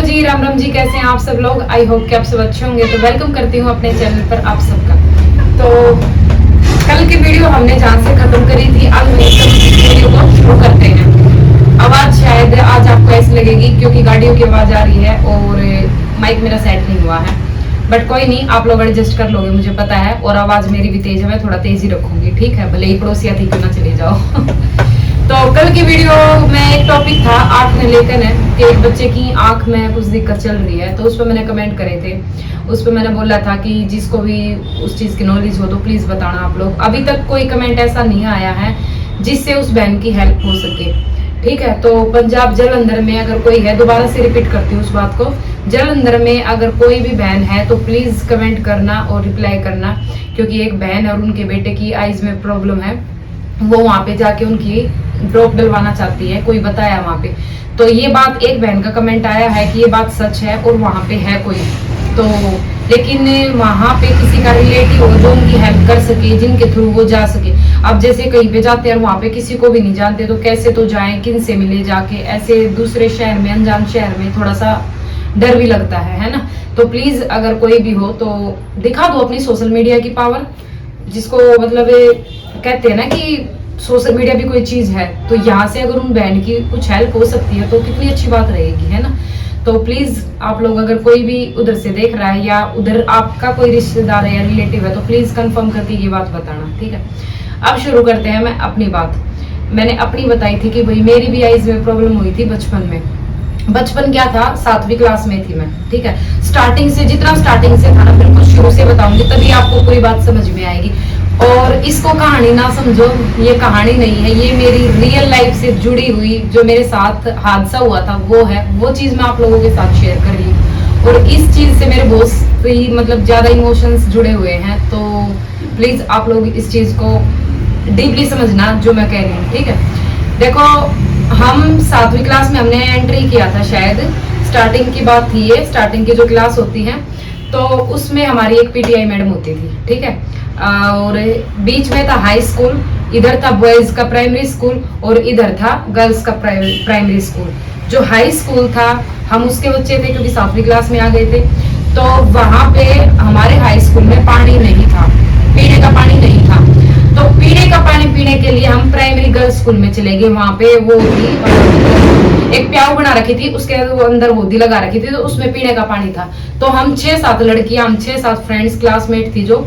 जी, राम राम जी। कैसे हैं आप सब लोग? आई होप कि आप सब अच्छे होंगे। तो वेलकम करती हूँ अपने चैनल पर आप सबका। तो कल की वीडियो हमने जहाँ से खत्म करी थी, आज हम इस वीडियो को शुरू करते हैं। आवाज शायद आज आपको ऐसी लगेगी क्योंकि गाड़ियों की आवाज आ रही है और माइक मेरा सेट नहीं हुआ है, बट कोई नहीं, आप लोग एडजस्ट कर लोगे, मुझे पता है। और आवाज मेरी भी तेज है, मैं थोड़ा तेज ही रखूंगी, ठीक है? भले ही पड़ोसिया थी क्यों ना चले जाओ। तो कल की वीडियो में एक टॉपिक था आंख में लेकर है कि एक बच्चे की आंख में कुछ दिक्कत चल रही है, तो उस पर मैंने कमेंट करे थे। उस पर मैंने बोला था कि जिसको भी उस चीज की नॉलेज हो तो प्लीज बताना आप लोग। अभी तक कोई कमेंट ऐसा नहीं आया है जिससे उस बहन की हेल्प हो सके, ठीक है? तो पंजाब जलंधर में अगर कोई है, दोबारा से रिपीट करती हूँ उस बात को, जलंधर में अगर कोई भी बहन है तो प्लीज कमेंट करना और रिप्लाई करना, क्योंकि एक बहन और उनके बेटे की आईज में प्रॉब्लम है, वो वहां पे जाके उनकी ड्रॉप डलवाना चाहती है, कोई बताया वहां पे। तो ये बात एक बहन का कमेंट आया है कि ये बात सच है और वहां पे है कोई, तो लेकिन वहां पे किसी का रिलेटिव हो जो उनकी हेल्प कर सके, जिनके थ्रू वो जा सके। अब जैसे कहीं पे जाते हैं वहां पे किसी को भी नहीं जानते, तो कैसे तो जाएं, किन से मिले जाके, ऐसे दूसरे शहर में, अनजान शहर में थोड़ा सा डर भी लगता है ना? तो प्लीज अगर कोई भी हो तो दिखा दो अपनी सोशल मीडिया की पावर, जिसको मतलब कहते हैं ना कि सोशल मीडिया भी कोई चीज है। तो यहाँ से अगर उन बहन की कुछ हेल्प हो सकती है तो कितनी अच्छी बात रहेगी, है ना? तो प्लीज आप लोग अगर कोई भी उधर से देख रहा है या उधर आपका कोई रिश्तेदार है या रिलेटिव है तो प्लीज कंफर्म करके ये बात बताना, ठीक है? अब शुरू करते हैं। मैं अपनी बात मैंने अपनी बताई थी कि भाई मेरी भी आईज में प्रॉब्लम हुई थी बचपन में। बचपन क्या था, 7वीं क्लास में थी मैं, ठीक है? स्टार्टिंग से, जितना स्टार्टिंग से था ना, बिल्कुल शुरू से बताऊंगी तभी आपको पूरी बात समझ में आएगी। और इसको कहानी ना समझो, ये कहानी नहीं है, ये मेरी रियल लाइफ से जुड़ी हुई जो मेरे साथ हादसा हुआ था वो है, वो चीज मैं आप लोगों के साथ शेयर कर रही हूँ। और इस चीज से मेरे बहुत ही मतलब ज्यादा इमोशंस जुड़े हुए हैं, तो प्लीज आप लोग इस चीज को डीपली समझना जो मैं कह रही हूँ, ठीक है? देखो, हम 7वीं क्लास में हमने एंट्री किया था, शायद स्टार्टिंग की बात थी ये, स्टार्टिंग की जो क्लास होती है तो उसमें हमारी एक पीटीआई मैडम होती थी, ठीक है? और बीच में था हाई स्कूल, इधर था बॉयज का प्राइमरी स्कूल और इधर था गर्ल्स का प्राइमरी स्कूल। जो हाई स्कूल था, हम उसके बच्चे थे क्योंकि 7वीं क्लास में आ गए थे, तो वहां पे हमारे हाई स्कूल में पानी नहीं था, पीने का पानी नहीं था। तो पीने का पानी पीने के लिए हम प्राइमरी गर्ल्स स्कूल में चले गए। वहां पे वो थी एक प्याऊ बना रखी थी, उसके अंदर होदी लगा रखी थी, तो उसमें पीने का पानी था। तो हम 6-7 लड़कियां, हम 6-7 फ्रेंड्स, क्लासमेट थी जो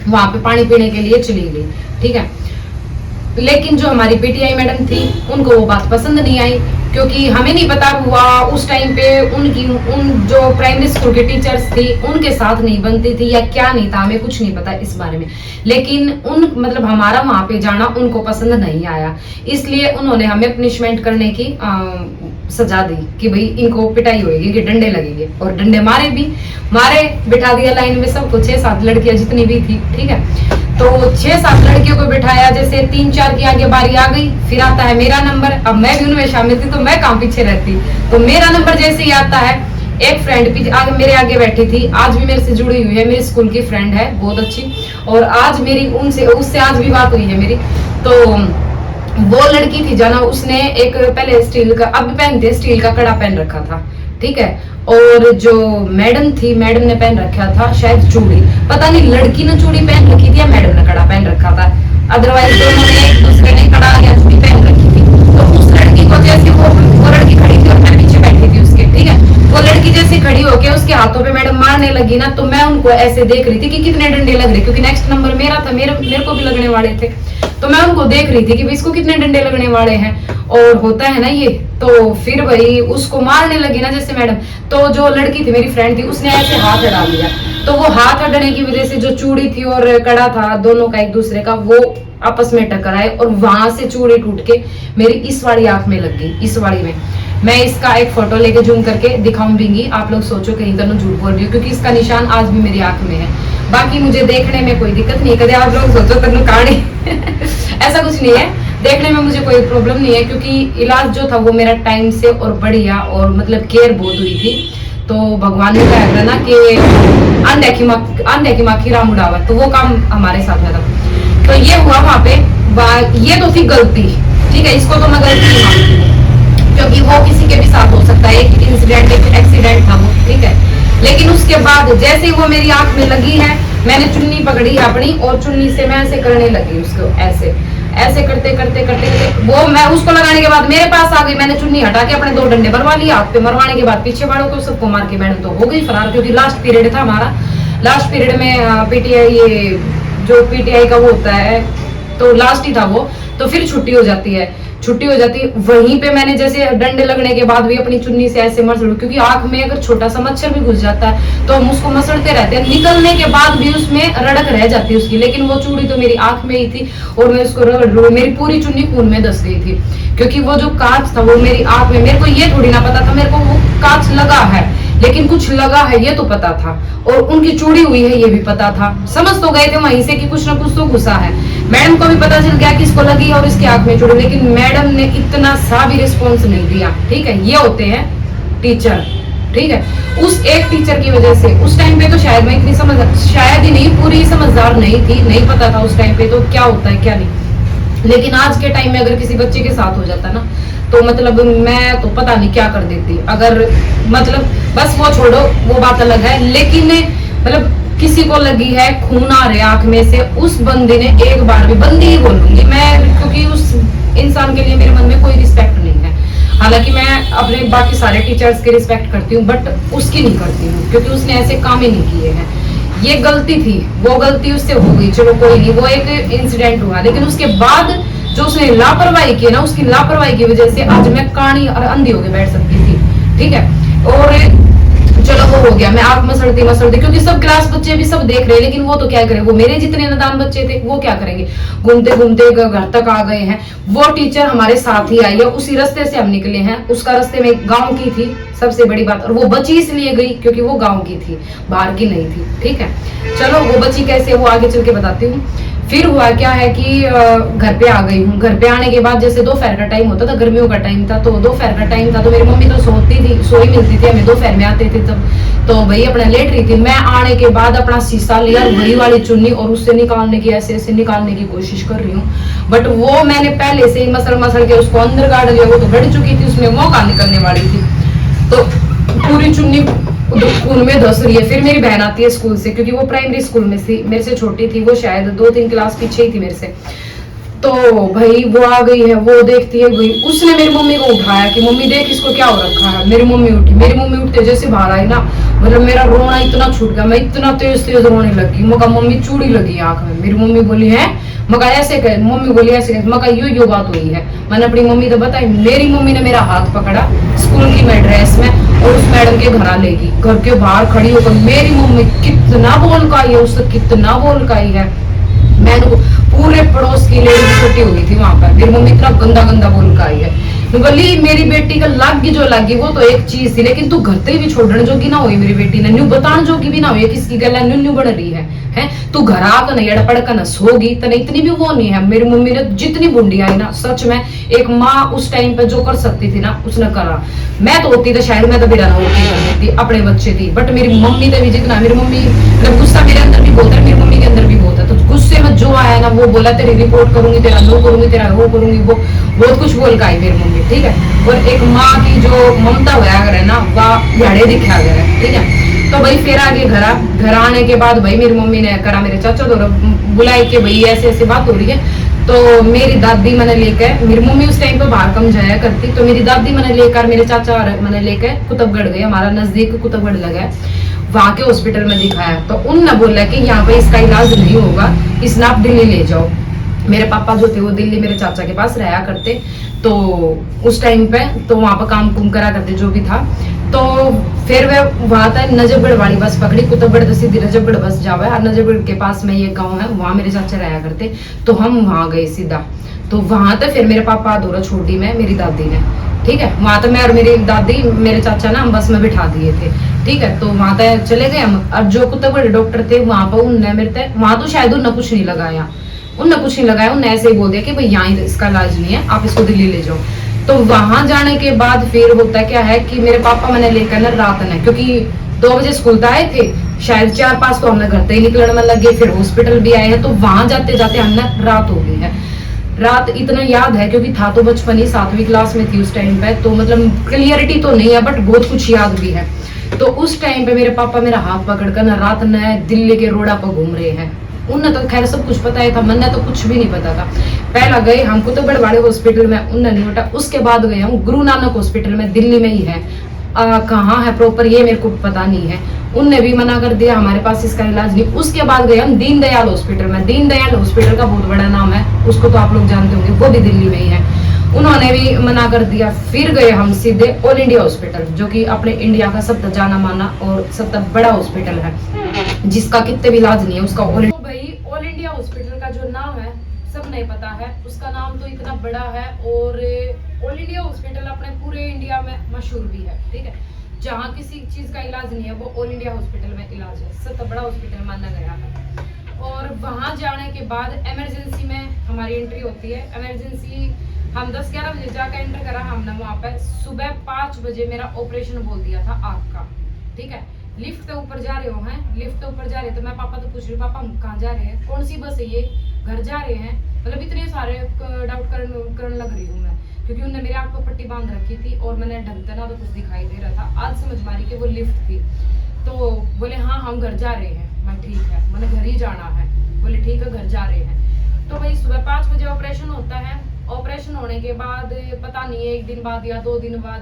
वहां पे पानी पीने के लिए चली गई, ठीक है? लेकिन जो हमारी पीटीआई मैडम थी उनको वो बात पसंद नहीं आई, क्योंकि हमें नहीं पता हुआ उस टाइम पे उन जो प्राइमरी स्कूल के टीचर्स थी उनके साथ नहीं बनती थी या क्या नहीं था, हमें कुछ नहीं पता इस बारे में। लेकिन उन मतलब हमारा वहां पे जाना उनको पसंद नहीं आया, इसलिए उन्होंने हमें पनिशमेंट करने की सजा दी कि भाई इनको पिटाई होगी, कि डंडे लगेंगे। और डंडे मारे बिठा दिया लाइन में सबको, 6-7 लड़कियां जितनी भी थी, ठीक है? तो 6-7 लड़कियों को बिठाया, जैसे 3-4 की आगे बारी आ गई, फिर आता है मेरा नंबर। अब मैं भी उनमें शामिल थी तो मैं कहाँ पीछे रहती, तो मेरा नंबर जैसे ही आता है, एक फ्रेंड मेरे आगे बैठी थी, आज भी मेरे से जुड़ी हुई है, मेरी स्कूल की फ्रेंड है बहुत अच्छी, और आज मेरी उससे आज भी बात हुई है मेरी। तो वो लड़की थी जाना, उसने एक पहले स्टील का, अब पहनते स्टील का कड़ा पहन रखा था, ठीक है? और जो मैडम थी, मैडम ने पहन रखा था शायद चूड़ी, पता नहीं लड़की ने चूड़ी पहन रखी थी या मैडम ने कड़ा पहन रखा था, अदरवाइज दोनों ने एक दूसरे ने कड़ा या चूड़ी पहन रखी थी। तो उस लड़की को जैसे वो लड़की खड़ी थी और मैं पीछे बैठी थी उसके, ठीक है? वो लड़की जैसे खड़ी होके उसके हाथों पे मैडम मारने लगी ना, तो मैं उनको ऐसे देख रही थी कि कितने डंडे लग रहे, क्योंकि नेक्स्ट नंबर मेरा था, मेरे को भी लगने वाले थे। तो मैं उनको देख रही थी कि भाई इसको कितने डंडे लगने वाले हैं, और होता है ना ये। तो फिर भाई उसको मारने लगी ना जैसे मैडम, तो जो लड़की थी मेरी फ्रेंड थी उसने ऐसे हाथ अड़ा लिया, तो वो हाथ अड़ने की वजह से जो चूड़ी थी और कड़ा था दोनों का एक दूसरे का, वो आपस में टकराए और वहां से चूड़ी टूट के मेरी इस वाली आंख में लग गई, इस वाली में। मैं इसका एक फोटो लेके जूम करके दिखाऊंगी, आप लोग सोचो कहीं तक झूठ बोल रही हूँ, क्योंकि इसका निशान आज भी मेरी आंख में है। बाकी मुझे देखने में कोई दिक्कत नहीं, कभी आप लोग सोचो तक कहानी ऐसा कुछ नहीं है, देखने में मुझे कोई प्रॉब्लम नहीं है, क्योंकि इलाज जो था वो मेरा टाइम से और बढ़िया और मतलब केयर बहुत हुई थी। तो भगवान ने कहा था ना कि अंधे की माखी राम उड़ावा, तो वो काम हमारे साथ हुआ था। तो ये हुआ वहां पे, ये तो थी गलती, ठीक है? इसको तो मैं गलती नहीं मानती, क्योंकि वो किसी के भी साथ हो सकता है, एक इंसिडेंट, एक एक्सीडेंट, उसके बाद जैसे ही वो मेरी आंख में लगी है, मैंने चुन्नी पकड़ी है अपनी और चुन्नी से मैं ऐसे करने लगी उसको, ऐसे ऐसे करते करते करते करते वो मैं उसको लगाने के बाद मेरे पास आ गई। मैंने चुन्नी हटा के अपने 2 डंडे मरवा लिए हाथ पे, मरवाने के बाद पीछे वालों को सबको मार के मैडम तो हो गई फरार, क्योंकि लास्ट पीरियड था हमारा। लास्ट पीरियड में पीटीआई, ये जो पीटीआई का वो होता है तो लास्ट ही था वो, तो फिर छुट्टी हो जाती है। छुट्टी हो जाती है वहीं पे मैंने जैसे डंडे लगने के बाद भी अपनी चुन्नी से ऐसे मसलूं, क्योंकि आंख में अगर छोटा सा मच्छर भी घुस जाता है तो हम उसको मसलते रहते हैं, निकलने के बाद भी उसमें रड़क रह जाती है उसकी, लेकिन वो चूड़ी तो मेरी आंख में ही थी और मैं उसको रगड़ रही, मेरी पूरी चुन्नी खून में धस गई थी, क्योंकि वो जो कांच था वो मेरी आंख में, मेरे को ये थोड़ी ना पता था मेरे को वो कांच लगा है, लेकिन कुछ लगा है ये तो पता था, और उनकी चूड़ी हुई है ये भी पता था। समझ तो गए थे वहीं से कि कुछ ना कुछ तो घुसा है। मैडम को भी पता चल गया कि इसको लगी और इसकी आंख में चूड़ी, लेकिन मैडम ने इतना सा भी रिस्पॉन्स नहीं दिया। ठीक है, ये होते हैं टीचर। ठीक है, उस एक टीचर की वजह से उस टाइम पे तो शायद मैं इतनी समझ, शायद ही नहीं पूरी समझदार नहीं थी, नहीं पता था उस टाइम पे तो क्या होता है क्या नहीं, लेकिन आज के टाइम में अगर किसी बच्चे के साथ हो जाता ना तो मतलब मैं तो पता नहीं क्या कर देती। अगर मतलब बस वो छोड़ो, वो बात अलग है, लेकिन मतलब किसी को लगी है, खून आ रहे आंख में से, उस बंदे ने एक बार भी, बंदी ही बोलूंगी मैं, क्योंकि उस इंसान के लिए मेरे मन में कोई रिस्पेक्ट नहीं है। हालांकि मैं अपने बाकी सारे टीचर्स की रिस्पेक्ट करती हूँ, बट उसकी नहीं करती हूँ, क्योंकि उसने ऐसे काम ही नहीं किए हैं। ये गलती थी, वो गलती उससे हो गई, चलो कोई नहीं, वो एक इंसिडेंट हुआ, लेकिन उसके बाद जो उसने लापरवाही की ना, उसकी लापरवाही की वजह से आज मैं कानी और अंधी होकर बैठ सकती थी। ठीक है, और चलो वो हो गया, मैं आंख मसलती मसलती, क्योंकि सब क्लास बच्चे भी सब देख रहे हैं, लेकिन वो तो क्या करें, वो मेरे जितने नादान बच्चे थे वो क्या करेंगे, घूमते घूमते घर तक आ गए हैं। वो टीचर हमारे साथ ही आई है, उसी रास्ते से हम निकले हैं, उसका रास्ते में गांव की थी सबसे बड़ी बात, और वो बची इसलिए गई क्योंकि वो गांव की थी, बाहर की नहीं थी। ठीक है, चलो वो बची कैसे वो आगे चल के बताती हूँ। फिर हुआ क्या है कि घर पे आ गई हूँ। घर पे आने के बाद जैसे दोपहर का टाइम होता था, गर्मियों का टाइम था, तो दोपहर का टाइम था तो मेरी मम्मी तो सोती थी, सोई मिलती थी हमें, दोपहर में आते थे तब, तो भाई अपना लेट रही थी। मैं आने के बाद अपना शीशा लिया, वही वाली चुन्नी, और उससे निकालने की, ऐसे ऐसे निकालने की कोशिश कर रही हूँ, बट वो मैंने पहले से ही मसल मसल के उसको अंदर गाड़ लिया, वो तो गड़ चुकी थी, उसमें मौका निकलने वाली थी, तो पूरी चुन्नी खून में धस रही है। फिर मेरी बहन आती है स्कूल से, क्योंकि वो प्राइमरी स्कूल में थी, मेरे से छोटी थी, वो शायद 2-3 क्लास पीछे ही थी मेरे से। तो भाई वो आ गई है, वो देखती है, भाई उसने मेरी मम्मी को उठाया कि मम्मी देख इसको क्या हो रखा है। मेरी मम्मी उठी, मेरी मम्मी उठते जैसे बाहर आई ना, मतलब मेरा रोना इतना छूट गया, मैं इतना तेज तेज रोने लगी। मका मम्मी चूड़ी लगी आंख में। मेरी मम्मी बोली है, मका ऐसे कह, मम्मी बोली ऐसे कह, मका यो बात हुई है। मैंने अपनी मम्मी तो बताई। मेरी मम्मी ने मेरा हाथ पकड़ा स्कूल की मैं ड्रेस में और उस मैडम के घर ले गई, घर के बाहर खड़ी होकर। मेरी मम्मी कितना बोल का है, उससे कितना बोल का है, मैंने पूरे पड़ोस की लेडी इकट्ठी हुई थी वहां पर। मेरी मम्मी इतना गंदा गंदा बोल का आई है, बोली मेरी बेटी का लागी जो लागी वो तो एक चीज थी, लेकिन तू घर से भी छोड़ने जोगी ना हुई मेरी बेटी ने, न्यू बताने जोगी भी ना हुई किसकी गला न्यू न्यू बन रही है तू घर आकर नहीं अड़पड़ कर सोगी तो इतनी भी वो नहीं है। मेरी मम्मी ने जितनी बुंडी आई ना, सच में एक माँ उस टाइम पे जो कर सकती थी ना उसने करा। मैं तो होती तो शायद मैं तो बिना होती कर देती, अपने बच्चे थी, बट मेरी मम्मी ने भी जितना, मेरी मम्मी गुस्सा मेरे अंदर भी बहुत है, मेरी मम्मी के अंदर भी बहुत है, तो गुस्से में जो आया ना वो बोला तेरी रिपोर्ट करूंगी, तेरा लो करूंगी, तेरा वो करूंगी, वो बहुत कुछ बोल का आई मेरी मम्मी। ठीक है, और एक माँ की जो ममता होया करे ना वह झाड़े दिखा गया है। ठीक है, तो भाई फिर आगे घर आने के बाद भाई मेरी मम्मी ने करा मेरे चाचा द्वारा बुलाई के भाई ऐसे ऐसे बात हो रही है। तो मेरी दादी मैंने लेकर, मेरी मम्मी उस टाइम पे बाहर कम जाया करती, तो मेरी दादी मैंने लेकर, मेरे चाचा मैंने लेकर कुतुबगढ़ गए, हमारा नजदीक कुतुबगढ़ लगा है, वहां के हॉस्पिटल में दिखाया। तो उनने बोला कि यहाँ पे इसका इलाज नहीं होगा, इसने आप दिल्ली ले जाओ। मेरे पापा जो थे वो दिल्ली मेरे चाचा के पास रहा करते, तो उस टाइम पे तो वहां पर काम कुम करा करते जो भी था। तो फिर वह वहां तक नजफगढ़ वाली बस पकड़ी, कुतुबगढ़ तो सीधी नजफगढ़ बस जावे, और नजफगढ़ के पास में ये गांव है, वहां मेरे चाचा रहा करते, तो हम वहां गए सीधा। तो वहां तक फिर मेरे पापा दोनों छोड़ी में मेरी दादी ने। ठीक है, वहां तो मैं और मेरी दादी मेरे चाचा ना हम बस में बिठा दिए थे। ठीक है, तो वहां तक चले गए हम। और जो कुतुबगढ़ डॉक्टर थे वहां पर उनने मेरे वहां तो शायद उनने कुछ नहीं लगाया, उनने ऐसे ही बोल दिया कि भाई यहाँ इसका इलाज नहीं है, आप इसको दिल्ली ले जाओ। तो वहां जाने के बाद फिर होता क्या है कि मेरे पापा मैंने लेकर ना रात ने, क्योंकि 2 बजे स्कूल आए थे, शायद 4-5 तो हमने घर से ही निकलने में लगे, फिर हॉस्पिटल भी आए हैं, तो वहां जाते जाते हमने रात हो गई है। रात इतना याद है क्योंकि था तो बचपन ही, 7वीं क्लास में थी उस टाइम पे, तो मतलब क्लियरिटी तो नहीं है बट बहुत कुछ याद भी है। तो उस टाइम पे मेरे पापा मेरा हाथ पकड़कर ना रात में दिल्ली के रोडा पर घूम रहे हैं। उन्हें तो खैर सब कुछ पता ही था, मैंने तो कुछ भी नहीं पता था। पहला गए हमको तो बड़वाड़े हॉस्पिटल में, उन्हें नहीं उठा। उसके बाद गए हम गुरु नानक हॉस्पिटल में, दिल्ली में ही है। कहाँ है प्रॉपर ये मेरे को पता नहीं है। उनने भी मना कर दिया, हमारे पास इसका इलाज नहीं। उसके बाद गए हम दीनदयाल हॉस्पिटल में। दीनदयाल हॉस्पिटल का बहुत बड़ा नाम है, उसको तो आप लोग जानते होंगे, वो भी दिल्ली में ही है। उन्होंने भी मना कर दिया। फिर गए हम सीधे ऑल इंडिया हॉस्पिटल, जो कि अपने इंडिया का सबसे जाना माना और सबसे बड़ा हॉस्पिटल है, जिसका कितने भी इलाज नहीं है उसका। तो भाई ऑल इंडिया हॉस्पिटल का जो नाम है सब नहीं पता है, उसका नाम तो इतना बड़ा है। और ऑल इंडिया हॉस्पिटल अपने पूरे इंडिया में मशहूर भी है, ठीक है। जहाँ किसी चीज का इलाज नहीं है वो ऑल इंडिया हॉस्पिटल में इलाज है, सबसे बड़ा हॉस्पिटल माना गया है। और वहां जाने के बाद इमरजेंसी में हमारी एंट्री होती है। इमरजेंसी हम 10-11 बजे जाकर एंटर करा हमने वहां पे। सुबह 5 बजे मेरा ऑपरेशन बोल दिया था आँख का, ठीक है। लिफ्ट पे ऊपर जा रहे हो हैं, लिफ्ट पे ऊपर जा रहे, तो मैं पापा तो पूछ रही हूँ, पापा हम कहाँ जा रहे हैं, कौन सी बस है ये, घर जा रहे हैं, मतलब इतने सारे डाउट करने लग रही हूँ मैं, क्योंकि उन्होंने मेरे आँख पर पट्टी बांध रखी थी और मैंने ढंग से ना तो कुछ दिखाई दे रहा था। आज समझ मारी कि वो लिफ्ट थी। तो बोले हाँ हम घर जा रहे हैं। मैं ठीक है, मैंने घर ही जाना है। बोले ठीक है घर जा रहे हैं। तो भाई सुबह 5 बजे ऑपरेशन होता है। ऑपरेशन होने के बाद पता नहीं 1 दिन बाद या 2 दिन बाद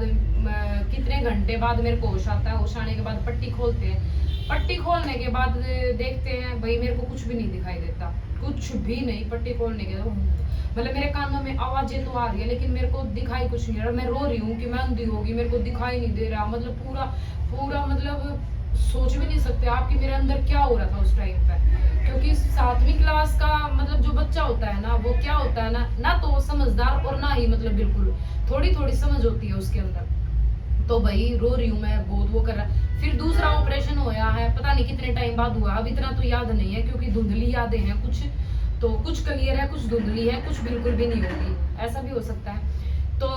कितने घंटे बाद मेरे को होश आता है। होश आने के बाद पट्टी खोलते हैं। पट्टी खोलने के बाद देखते हैं भाई मेरे को कुछ भी नहीं दिखाई देता, कुछ भी नहीं। पट्टी खोलने के मतलब मेरे कानों में आवाजें तो आ रही है लेकिन मेरे को दिखाई कुछ नहीं रहा। मैं रो रही हूँ कि मैं अंधी होगी, मेरे को दिखाई नहीं दे रहा। मतलब पूरा मतलब सोच भी नहीं सकते आप कि मेरे अंदर क्या हो रहा था उस टाइम पे। क्योंकि 7वीं क्लास का मतलब जो बच्चा होता है ना, वो क्या होता है ना तो वो समझदार और ना ही मतलब बिल्कुल थोड़ी समझ होती है उसके अंदर। तो भाई रो रही हूँ मैं, बहुत वो कर रहा। फिर दूसरा ऑपरेशन होया है, पता नहीं कितने टाइम बाद हुआ, अब इतना तो याद नहीं है क्योंकि धुंधली यादें हैं कुछ। तो कुछ क्लियर है, कुछ धुंधली है, कुछ बिल्कुल भी नहीं होगी, ऐसा भी हो सकता है। तो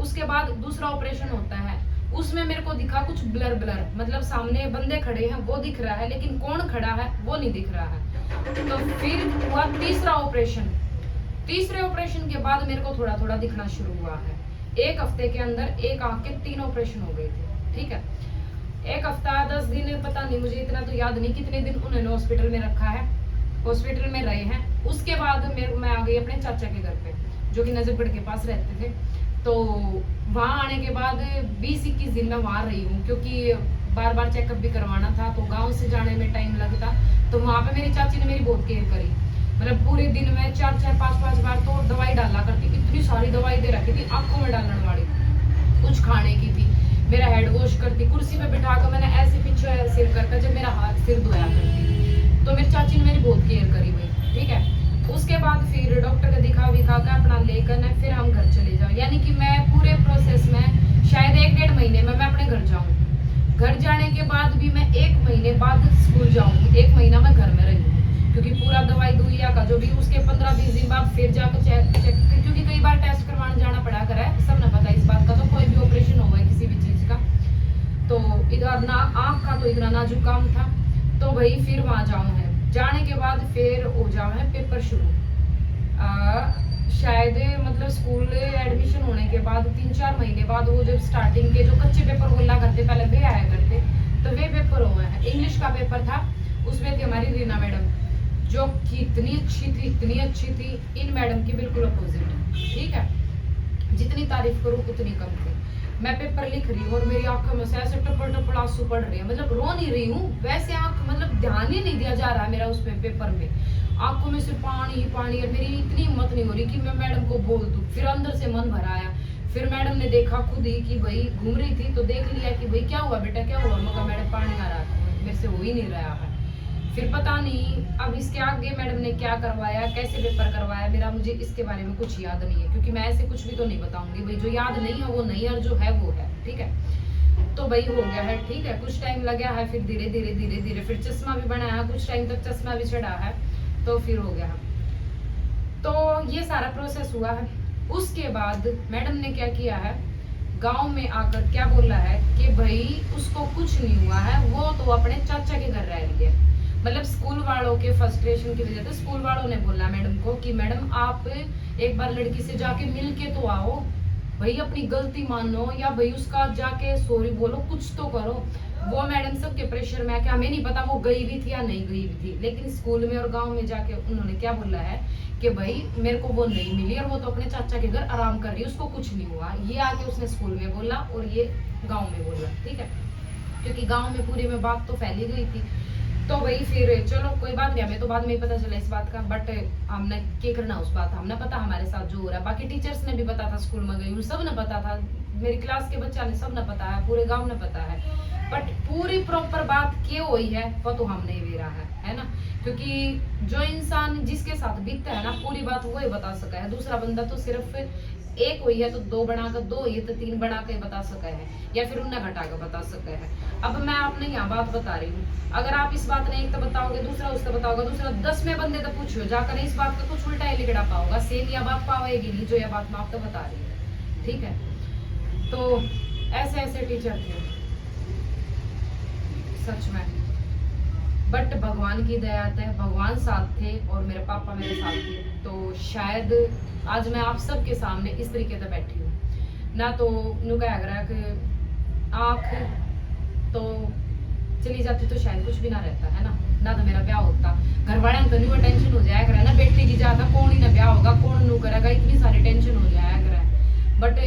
उसके बाद दूसरा ऑपरेशन होता है। उसमें मेरे को दिखा कुछ ब्लर मतलब सामने बंदे खड़े हैं वो दिख रहा है लेकिन कौन खड़ा है वो नहीं दिख रहा है। तो फिर हुआ तीसरा ऑपरेशन। तीसरे ऑपरेशन के बाद मेरे को थोड़ा दिखना शुरू हुआ है। 1 हफ्ते के अंदर एक आंख के 3 ऑपरेशन हो गए थे, ठीक है। 1 हफ्ता 10 दिन पता नहीं, मुझे इतना तो याद नहीं कितने दिन उन्होंने हॉस्पिटल में रखा है, हॉस्पिटल में रहे हैं। उसके बाद मैं आ गई अपने चाचा के घर पे, जो कि नजरगढ़ के पास रहते थे। तो वहां आने के बाद 20-21 दिन मैं वहां रही हूँ, क्योंकि बार चेकअप भी करवाना था, तो गांव से जाने में टाइम लगता। तो वहां पे मेरी चाची ने मेरी बहुत केयर करी। मतलब पूरे दिन में 4-4, 5-5 बार तो दवाई डाला करती, इतनी सारी दवाई दे रखी थी आंखों में डालने वाली, कुछ खाने की थी। मेरा हेड वॉश करती, कुर्सी पे बिठा कर मैंने ऐसे पीछे सिर करके जब मेरा हाथ सिर धोया करती। तो मेरी चाची ने मेरी बहुत केयर करी भाई, ठीक है। उसके बाद फिर डॉक्टर का दिखा कर अपना लेकर फिर हम घर चले जाओ। यानी कि मैं पूरे प्रोसेस में शायद 1-1.5 महीने में मैं अपने घर जाऊँ। घर जाने के बाद भी मैं 1 महीने बाद स्कूल जाऊंगी। 1 महीना मैं घर में रही, क्योंकि पूरा दवाई दुइया का जो भी उसके 15-20 दिन बाद फिर जाकर चेक, क्योंकि कई बार टेस्ट करवाने जाना पड़ा कर है, सब ना पता इस बात का। तो कोई भी ऑपरेशन हुआ है किसी भी चीज का, तो इधर ना आँख का तो इतना नाजुक काम था। तो भाई फिर वहां जाऊँ है। जाने के बाद फिर हो जाओ है पेपर शुरू। शायद मतलब स्कूल एडमिशन होने के बाद 3-4 महीने बाद वो जब स्टार्टिंग के जो कच्चे पेपर बोला करते पहले वे आया करते, तो वे पेपर हुए हैं। इंग्लिश का पेपर था, उसमें थी हमारी रीना मैडम, जो कि इतनी अच्छी थी। इन मैडम की बिल्कुल अपोजिट, ठीक है। जितनी तारीफ करूँ उतनी कम थी। मैं पेपर लिख रही हूँ और मेरी आंखों में से ऐसे टपड़ आंसू पड़ रहे हैं। मतलब रो नहीं रही हूँ, वैसे आंख मतलब ध्यान ही नहीं दिया जा रहा है मेरा उस पेपर में। आंखों में सिर्फ पानी ही पानी, और मेरी इतनी हिम्मत नहीं हो रही कि मैं मैडम को बोल दूं। फिर अंदर से मन भर आया। फिर मैडम ने देखा खुद ही कि भाई घूम रही थी, तो देख लिया कि भाई क्या हुआ बेटा, क्या हुआ। मगर मैडम पानी आ रहा था, मेरे से हो ही नहीं रहा है। फिर पता नहीं अब इसके आगे मैडम ने क्या करवाया, कैसे पेपर करवाया, मेरा मुझे इसके बारे में कुछ याद नहीं है, क्योंकि मैं ऐसे कुछ भी तो नहीं बताऊंगी भाई। जो याद नहीं है वो नहीं है, और जो है वो है, ठीक है। तो भाई हो गया है, ठीक है। कुछ टाइम लगा है, फिर धीरे धीरे फिर चश्मा भी बनाया, कुछ टाइम तक चश्मा भी चढ़ा है, तो फिर हो गया। तो ये सारा प्रोसेस हुआ है। उसके बाद मैडम ने क्या किया है, गांव में आकर क्या बोला है कि भाई उसको कुछ नहीं हुआ है, वो तो अपने चाचा के घर रह रही है। मतलब स्कूल वालों के फ्रस्ट्रेशन की वजह से स्कूल वालों ने बोला मैडम को कि मैडम आप एक बार लड़की से जाके मिल के तो आओ, भाई अपनी गलती मानो, या भाई उसका जाके सॉरी बोलो, कुछ तो करो। वो मैडम सबके प्रेशर में आके, हमें नहीं पता वो गई भी थी या नहीं गई भी थी, लेकिन स्कूल में और गांव में जाके उन्होंने क्या बोला है कि भाई मेरे को वो नहीं मिली और वो तो अपने चाचा के घर आराम कर रही है, उसको कुछ नहीं हुआ। ये आके उसने स्कूल में बोला और ये गाँव में बोला, ठीक है, क्योंकि गाँव में पूरे में बात तो फैली गई थी। तो भाई फिर चलो कोई बात नहीं, हमें तो बाद में ही पता चला इस बात का, बट हमने क्या करना उस बात, हमने पता हमारे साथ जो हो रहा है। बाकी टीचर्स ने भी पता था, स्कूल में गई हूँ, सब ने पता था, मेरी क्लास के बच्चा ने, सब ने पता है, पूरे गांव ने पता है, बट पूरी प्रॉपर बात क्यों हुई है वो तो हम नहीं दे रहा है ना, क्योंकि जो इंसान जिसके साथ बीतता है ना, पूरी बात वो ही बता सका है। दूसरा बंदा तो सिर्फ एक हुई है तो दो बनाकर, दो हुई है तो तीन बना के बता सका है, या फिर उन्हें घटा कर बता सका है। अब मैं आपने यहाँ बात बता रही हूँ, अगर आप इस बात ने एक तो बताओगे, दूसरा उससे बताओगे, दूसरा 10 में बंदे तो पूछो जाकर, इस बात का कुछ उल्टा ही लिखड़ा पाओगा, सेम यह बात पाएगी नहीं जो यह बात मैं आपको बता रही हूँ, ठीक है। तो ऐसे ऐसे टीचर थे सच में, बट भगवान की दया है, भगवान साथ थे और मेरे पापा मेरे साथ थे, तो शायद आज मैं आप सबके सामने इस तरीके से बैठी हूँ ना। तो नु कह रहा कि आँख तो चली जाती तो शायद कुछ भी ना रहता है ना तो मेरा ब्याह होता। घर वाले तो नहीं वो टेंशन हो जाया करे ना, बेटी की ज्यादा कौन ही ना ब्याह होगा, कौन नू करेगा, इतनी सारी टेंशन हो जाया करे। बट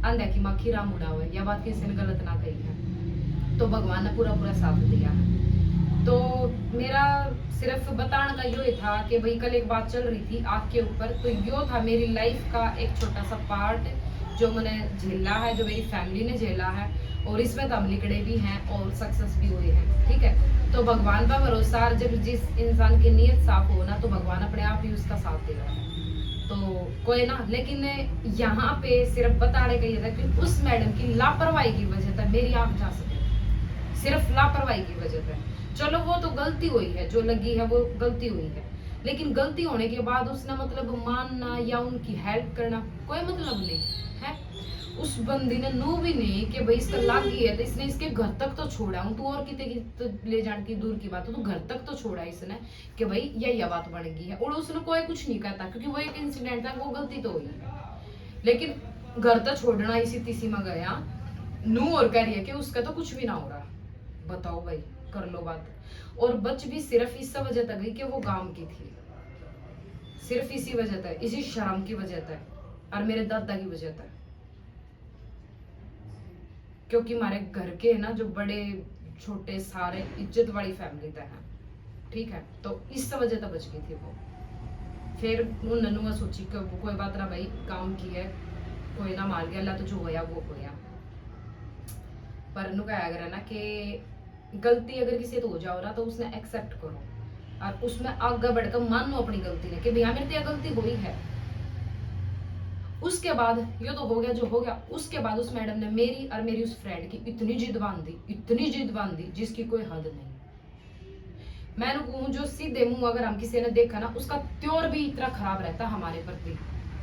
अंधे की मक्खी राम उड़ा हुआ है, यह बात किसी ने गलत ना कही है, तो भगवान ने पूरा पूरा साथ दिया है। तो मेरा सिर्फ बताने का यो ही था कि भाई कल एक बात चल रही थी आग के ऊपर, तो यो था मेरी लाइफ का एक छोटा सा पार्ट जो मैंने झेला है, जो मेरी फैमिली ने झेला है, और इसमें तो हम लिकड़े भी हैं और सक्सेस भी हुए हैं, ठीक है। तो भगवान का भरोसा, जब जिस इंसान की नीयत साफ हो ना, तो भगवान अपने आप ही उसका साथ देगा। तो कोई ना, लेकिन यहाँ पे सिर्फ बताने का ये था कि उस मैडम की लापरवाही की वजह से मेरी आँख जा सके, सिर्फ लापरवाही की वजह से। चलो वो तो गलती हुई है, जो लगी है वो गलती हुई है, लेकिन गलती होने के बाद उसने मतलब मानना या उनकी हेल्प करना कोई मतलब नहीं है। उस बंदी ने नू भी नहीं कि भाई इसका लाग गई है तो इसने इसके घर तक तो छोड़ा हूँ, तू और कितने की तो ले जाने की दूर की बात है, तो घर तक तो छोड़ा इसने कि भाई यही बात बन गई है, और उसने कोई कुछ नहीं कहता क्योंकि वो एक इंसिडेंट था, वो गलती तो हुई है, लेकिन घर तो छोड़ना इसी तीसी में गया नू और कह रही है कि उसका तो कुछ भी ना हो रहा। बताओ भाई, कर लो बात। और बच भी सिर्फ इस वजह तक गई कि वो गांव की थी, सिर्फ इसी वजह तक, इसी शर्म की वजह तक और मेरे दादा की वजह तक, क्योंकि हमारे घर के ना जो बड़े छोटे सारे इज्जत वाली फैमिली तक है, ठीक है, तो इस वजह तक बच गई थी वो। फिर वो नन्नुआ सोची कि कोई बात ना भाई, काम की है, कोई ना मार गया, अल्लाह तो जो होया वो होया। पर नु कहा अगर है ना कि गलती अगर किसी तो हो जाओ ना, तो उसने एक्सेप्ट करो और उसमें आगे बढ़कर मान लो अपनी गलती ने कि भैया मेरे से गलती हुई है। उसके बाद ये तो हो गया जो हो गया, उसके बाद उस मैडम ने मेरी और मेरी उस फ्रेंड की इतनी जिद बांधी, इतनी जिद बांधी जिसकी कोई हद नहीं। मैंने कहूँ जो सीधे मुंह अगर हम किसी ने देखा ना, उसका त्योर भी इतना खराब रहता हमारे प्रति,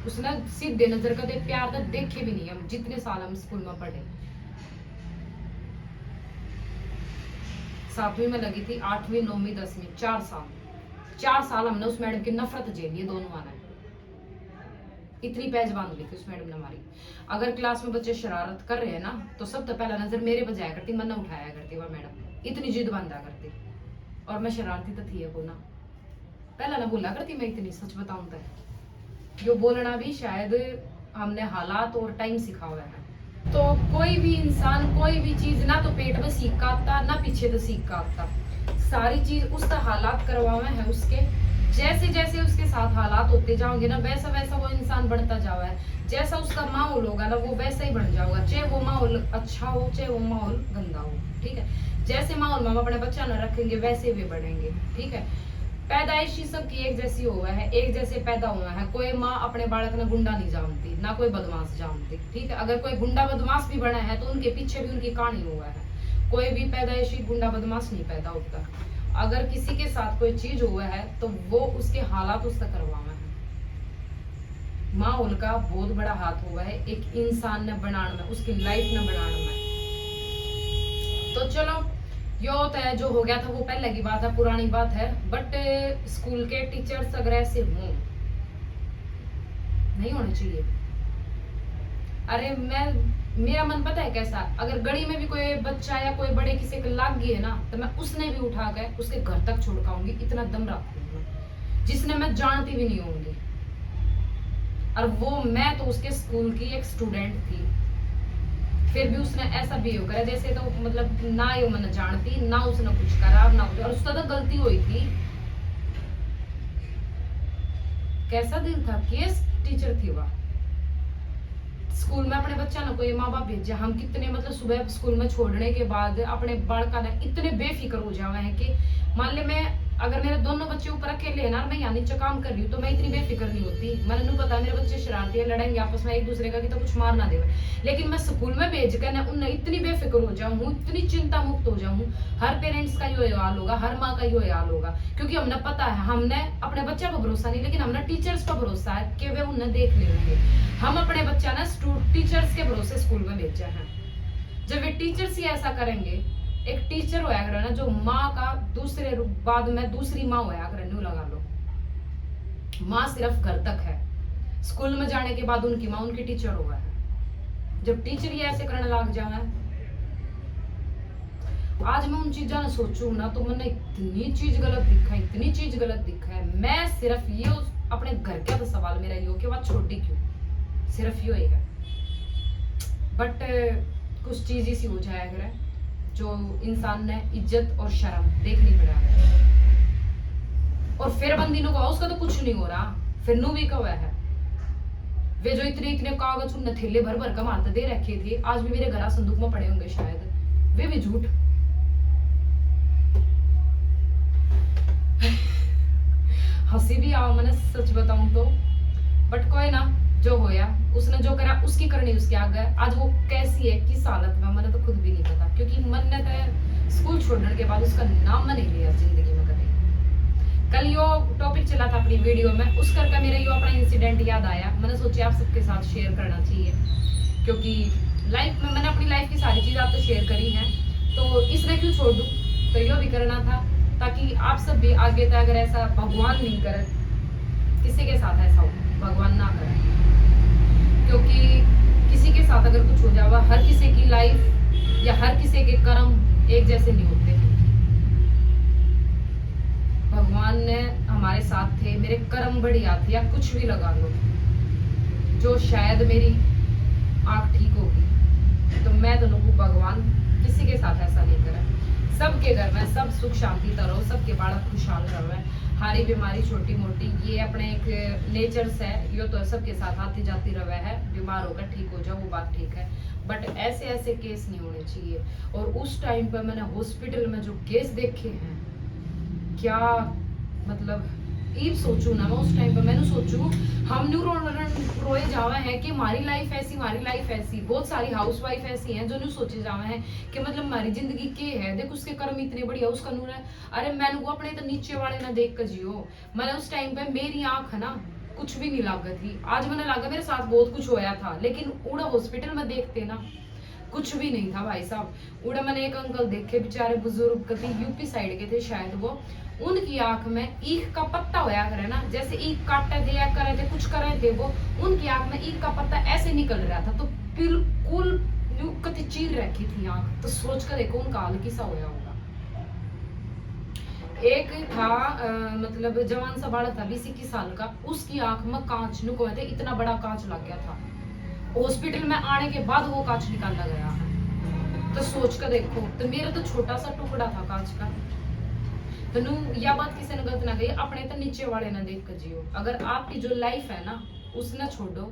उसने सीधे नजर का दे प्यार तक देखे भी नहीं हम जितने साल हम स्कूल में पढ़े। 7वीं में लगी थी, 8वीं 9वीं 10वीं 4 साल हमने उस मैडम की नफरत झेली है, दोनों आना है, इतनी पैज बांध ली थी उस मैडम ने हमारी। अगर क्लास में बच्चे शरारत कर रहे हैं ना, तो सब तो पहला नजर मेरे पर जाया करती, मन उठाया करती वह मैडम, इतनी जिद बांधा करती, और मैं शरारती तो थी को ना, पहला ना बोला करती मैं इतनी, सच बताऊं तो जो बोलना भी शायद हमने हालात और टाइम सिखा हुआ है। तो कोई भी इंसान कोई भी चीज ना तो पेट में सीख का आता ना पीछे तो सीख का आता, सारी चीज उसका हालात करवावे है उसके, जैसे जैसे उसके साथ हालात होते जाओगे ना, वैसा वैसा वो इंसान बढ़ता जावा है, जैसा उसका माहौल होगा ना वो वैसा ही बन जाओगा, चाहे वो माहौल अच्छा हो चाहे वो माहौल गंदा हो, ठीक है। जैसे माहौल में हम अपने बच्चा न रखेंगे वैसे वे बढ़ेंगे, ठीक है। पैदाइश सबकी एक जैसी हुआ है, एक जैसे पैदा हुआ है, कोई माँ अपने बालक ने गुंडा नहीं जानती ना कोई बदमाश जानती, ठीक है। अगर कोई गुंडा बदमाश भी बना है तो उनके पीछे भी उनकी कहानी हुआ है, कोई भी पैदाइशी गुंडा बदमाश नहीं पैदा होता। अगर किसी के साथ कोई चीज हुआ है तो वो उसके हालात उससे करवाना है, माहौल का बहुत बड़ा हाथ हुआ है एक इंसान ने बनाने में, उसकी लाइफ ने बनाने में। तो चलो यो होता है, जो हो गया था वो पहले की बात है, पुरानी बात है, बट स्कूल के टीचर्स अगर ऐसे हों, नहीं होने चाहिए। अरे मैं मेरा मन पता है कैसा, अगर गली में भी कोई बच्चा या कोई बड़े किसी को लाग गई है ना, तो मैं उसने भी उठा कर उसके घर तक छोड़ के आऊंगी, इतना दम रखूंगी, जिसने मैं जानती भी नहीं होंगी। और वो मैं तो उसके स्कूल की एक स्टूडेंट थी, फिर भी उसने ऐसा बिहेव करा जैसे तो मतलब ना ये मैंने जानती, ना उसने कुछ करा ना कुछ, और उसका तो गलती हुई थी। कैसा दिल था, केस टीचर थी वह। स्कूल में अपने बच्चा ना कोई माँ बाप भेजे, हम कितने मतलब सुबह स्कूल में छोड़ने के बाद अपने बालका ने इतने बेफिक्र हो जावे हैं कि मान ले मैं अगर मेरे दोनों बच्चे ऊपर अकेले है ना, मैं यहाँ नीचे काम कर रही हूँ, तो मैं इतनी बेफिक्र नहीं होती। मैंने नहीं पता मेरे बच्चे शरारती है, लड़ेंगे आपस में एक दूसरे का कि तो कुछ मार ना देवे, लेकिन मैं स्कूल में भेज कर ना उन्हें इतनी बेफिक्र हो जाऊँ, इतनी चिंता मुक्त हो जाऊँ। हर पेरेंट्स का यो हाल होगा, हर माँ का यो हाल होगा, क्योंकि हमने पता है, हमने अपने बच्चे पर भरोसा नहीं, लेकिन हमने टीचर्स पर भरोसा है कि वे उन्हें देख लेंगे। हम अपने बच्चा ना टीचर्स के भरोसे स्कूल में भेजा है। जब वे टीचर्स ही ऐसा करेंगे, एक टीचर होया करे ना जो माँ का दूसरे बाद में दूसरी माँ होया करे, न्यू लगा लो, माँ सिर्फ घर तक है, स्कूल में जाने के बाद उनकी माँ उनकी टीचर हुआ है। जब टीचर ही ऐसे करने लग जाए, आज मैं उन चीजों ने सोचू ना तो मैंने इतनी चीज गलत दिखा, इतनी चीज गलत दिखा है। मैं सिर्फ ये अपने घर का तो सवाल मेरा ये कि वह छोटी क्यों, सिर्फ यो ही है। बट कुछ चीज ऐसी हो जाया करे जो इंसान ने इज्जत और शर्म देखनी पड़ा है। और फिर बंदीनों को उसका तो कुछ नहीं हो रहा, फिर नू भी कवा है वे जो इतने इतने कागज उनने थैले भर भर का मारते दे रखे थे, आज भी मेरे घर संदूक में पड़े होंगे शायद, वे भी झूठ। हंसी भी आओ मैंने सच बताऊं तो, बट कोई ना, जो होया उसने जो करा उसकी करनी उसके आगे। आज वो कैसी है किस हालत में मैंने तो खुद भी नहीं पता, क्योंकि मन ने तो स्कूल छोड़ने के बाद उसका नाम नहीं लिया जिंदगी में कभी। कल यो टॉपिक चला था अपनी वीडियो में, उस करके मेरे यो अपना इंसिडेंट याद आया, मैंने सोचा आप सबके साथ शेयर करना चाहिए, क्योंकि लाइफ में मैंने अपनी लाइफ की सारी चीज आप तो शेयर करी है, तो इसने क्यों छोड़ दूं, तो यो भी करना था ताकि आप सब भी आगे तक, अगर ऐसा भगवान नहीं करे किसी के साथ ऐसा हो, भगवान ना करे, क्योंकि किसी के साथ अगर कुछ हो जावा, हर किसी की लाइफ या हर किसी के कर्म एक जैसे नहीं होते। भगवान ने हमारे साथ थे, मेरे कर्म बढ़िया थे या कुछ भी लगा लो, जो शायद मेरी आंख ठीक होगी, तो मैं दोनों को भगवान किसी के साथ ऐसा नहीं करे। सबके घर में सब सुख शांति तरह, सबके बालक खुशहाल रहे, हारी बीमारी छोटी मोटी ये अपने एक नेचर है, यो तो सबके साथ आती जाती रहे है, बीमार होकर ठीक हो जाओ वो बात ठीक है, बट ऐसे ऐसे केस नहीं होने चाहिए। और उस टाइम पर मैंने हॉस्पिटल में जो केस देखे हैं, क्या मतलब ईब सोचू ना मैं उस टाइम पर, मैंने सोचू हम न्यू रोए जावे हैं कि हमारी लाइफ ऐसी, हमारी लाइफ ऐसी। बहुत सारी हाउसवाइफ ऐसी हैं जो न्यू सोचे जावे हैं कि मतलब हमारी जिंदगी के है, देख उसके कर्म इतने बढ़िया, उसका नूर है, अरे मैंने वो अपने तो नीचे वाले ना देख कर जियो। मैंने उस टाइम पे मेरी आंख है ना कुछ भी नहीं लागा थी, आज मैंने लागा मेरे साथ बहुत कुछ होया था, लेकिन उड़ा हॉस्पिटल में देखते ना कुछ भी नहीं था भाई साहब। उड़ा मैंने एक अंकल देखे बेचारे बुजुर्ग, कभी यूपी साइड के थे शायद वो, उनकी आंख में ईख का पत्ता होया करे ना, जैसे ईख काटते थे या करे थे कुछ कर रहे थे वो, उनकी आंख में ईख का पत्ता ऐसे निकल रहा था, तो बिल्कुल कति चीर रखी थी आंख। तो सोच कर देखो उनका हाल किसा होया होगा। एक था मतलब जवान सा बालक था 20-21 साल का, उसकी आंख में कांच नुको थे, इतना बड़ा कांच लग गया था, हॉस्पिटल में आने के बाद वो कांच निकाला गया है। तो सोच कर देखो, तो मेरा तो छोटा सा टुकड़ा था कांच का, तो यह बात किसी ने गलत ना कही, अपने तो नीचे वाले ना देख कर जियो। अगर आपकी जो लाइफ है ना उसने छोड़ो,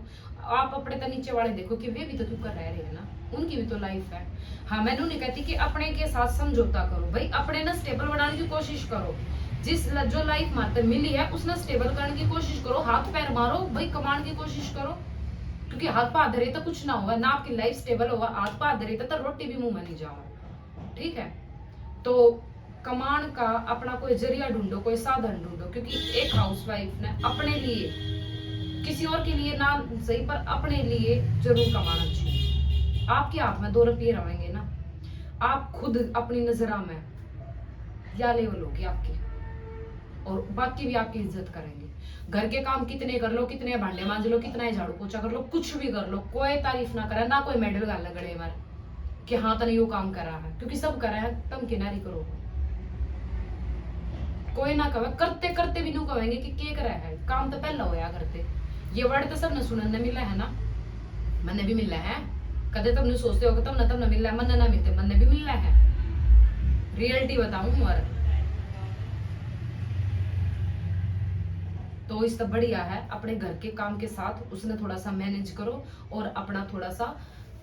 आप अपने तो नीचे वाले देखो कि वे भी तो तू कर रहे हैं ना, उनकी भी तो लाइफ है। हाँ मैं नहीं कहती कि अपने के साथ समझौता करो भाई, अपने ना स्टेबल बनाने की कोशिश करो, जिस जो लाइफ मात्र मिली है उसने स्टेबल करने की कोशिश करो, हाथ पैर मारो भाई, कमाने की कोशिश करो, क्योंकि हाथ पा धरे तो कुछ ना होगा ना, आपकी लाइफ स्टेबल होगा, हाथ पा धरे तो रोटी भी मुंह में नहीं जाओ, ठीक है। तो कमान का अपना कोई जरिया ढूंढो, कोई साधन ढूंढो, क्योंकि एक हाउसवाइफ ने अपने लिए, किसी और के लिए ना सही पर अपने लिए जरूर कमाना चाहिए। आपके हाथ में 2 रुपये रहेंगे ना, आप खुद अपनी नजरा में या लेवल होगी आपकी, और बाकी भी आपकी इज्जत करेंगे। घर के काम कितने कर लो, कितने भांडे मांज लो, कितना ही झाड़ू पोछा कर लो, कुछ भी कर लो, कोई तारीफ ना करे, ना कोई मेडल गाल गले मार कि हाँ तने यो काम करा है, क्योंकि सब करा है, तुम किनारी करो। कोई ना कहे, करते करते भी नहीं कहेंगे कि के करा है, काम तो पहला होया करते। ये वर्ड तो सबने सुनने मिला है ना, मैंने भी मिला है। कदे तुम नहीं सोचते हो कि तब ना मिला है, मन ना मिलते, मन भी मिला है। रियलिटी बताऊं और तो इससे बढ़िया है अपने घर के काम के साथ उसने थोड़ा सा मैनेज करो और अपना थोड़ा सा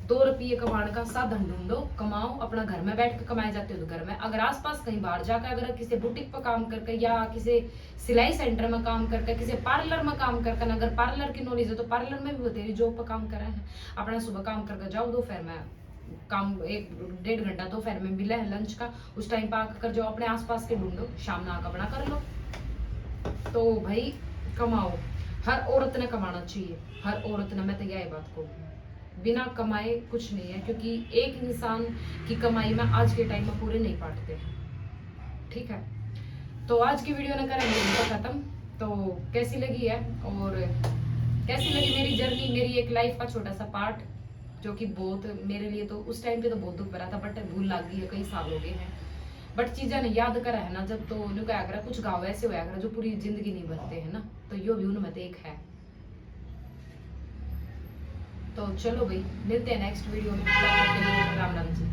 2 रुपये कमाने का साधन ढूंढो, कमाओ। अपना घर में बैठ के कमाए जाते हो तो घर में, अगर आसपास कहीं बाहर जाकर अगर किसी बुटीक पर काम करके या किसी सिलाई सेंटर में काम करके, किसी पार्लर में काम करके, अगर पार्लर की नॉलेज है तो पार्लर में भी बतेरी जॉब पर काम कर रहे हैं। अपना सुबह काम करके जाओ, दोपहर में काम 1-1.5 घंटा दोपहर में मिला है लंच का, उस टाइम पर आकर जाओ, अपने आसपास के ढूंढो, शाम में आकर अपना कर लो। तो भाई कमाओ, हर औरत ने कमाना चाहिए, हर औरत ने, मैं तो यही बात कहूँ, बिना कमाए कुछ नहीं है, क्योंकि एक इंसान की कमाई में आज के टाइम में पूरे नहीं पाटते हैं। ठीक है, तो आज की वीडियो ने करेंगे इनको खत्म। तो कैसी लगी है और कैसी लगी मेरी जर्नी, मेरी एक लाइफ का छोटा सा पार्ट, जो कि बहुत मेरे लिए तो उस टाइम पे तो बहुत दुख भरा था, बट भूल लग गई है, कई साल हो गए हैं, बट चीजें नहीं याद करा है ना जब, तो उन्हें क्या करा, कुछ गाँव ऐसे होया करा जो पूरी जिंदगी नहीं बनते है ना, तो यो भी उनमें एक है। तो चलो भाई, मिलते हैं नेक्स्ट वीडियो में, राम राम जी।